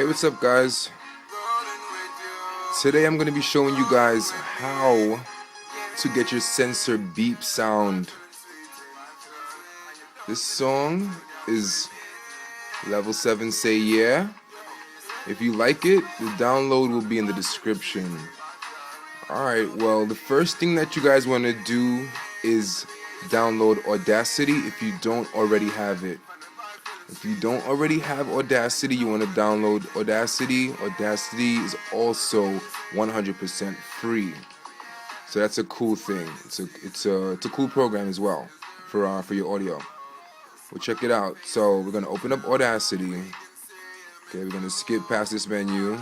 Hey, what's up, guys? Today I'm going to be showing you guys how to get your Censor beep sound. This song is level 7 Say Yeah. If you like it, the download will be in the description. Alright, well, the first thing that you guys want to do is download Audacity if you don't already have it. If you don't already have Audacity, you want to download Audacity. Audacity is also 100% free, so that's a cool thing. It's a cool program as well for your audio. Well, check it out. So we're gonna open up Audacity. Okay, we're gonna skip past this menu.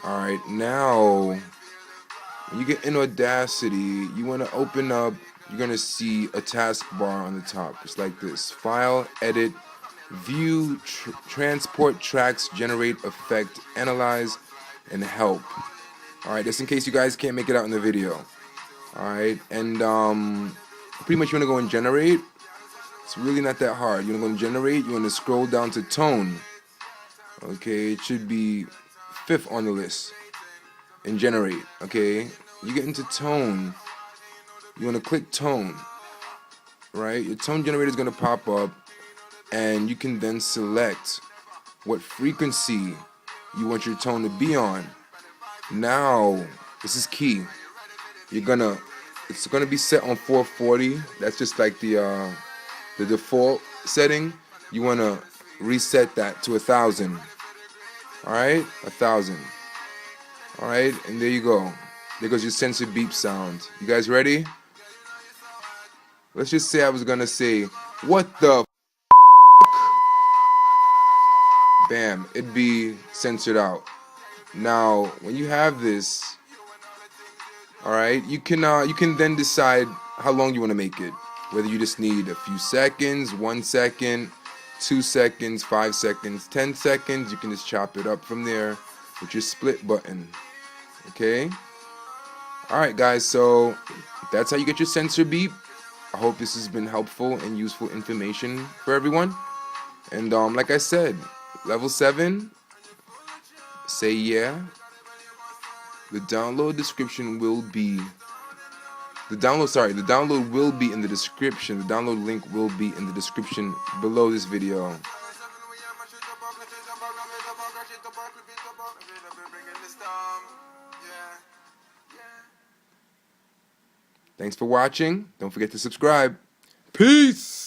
All right, now when you get in Audacity, you want to open up. You're gonna see a taskbar on the top. It's like this: File, Edit, View, Transport Tracks, Generate, Effect, Analyze, and Help. Alright, just in case you guys can't make it out in the video. Alright, and pretty much you want to go and Generate. It's really not that hard. You want to go and Generate, you want to scroll down to Tone. Okay, it should be 5th on the list. And Generate, okay? You get into Tone. You want to click Tone. Right? Your Tone Generator is going to pop up. And you can then select what frequency you want your tone to be on. Now, this is key. It's gonna be set on 440. That's just like the default setting. You wanna reset that to 1,000. All right, 1,000. All right, and there you go. There goes your Censor beep sound. You guys ready? Let's just say I was gonna say, what the. Bam, it'd be censored out. Now, when you have this, all right, you can then decide how long you want to make it. Whether you just need a few seconds, 1 second, 2 seconds, 5 seconds, 10 seconds. You can just chop it up from there with your split button. Okay. All right, guys. So that's how you get your Censor beep. I hope this has been helpful and useful information for everyone. And like I said, level 7, say yeah. The download will be in the description. The download link will be in the description below this video. Thanks for watching. Don't forget to subscribe. Peace.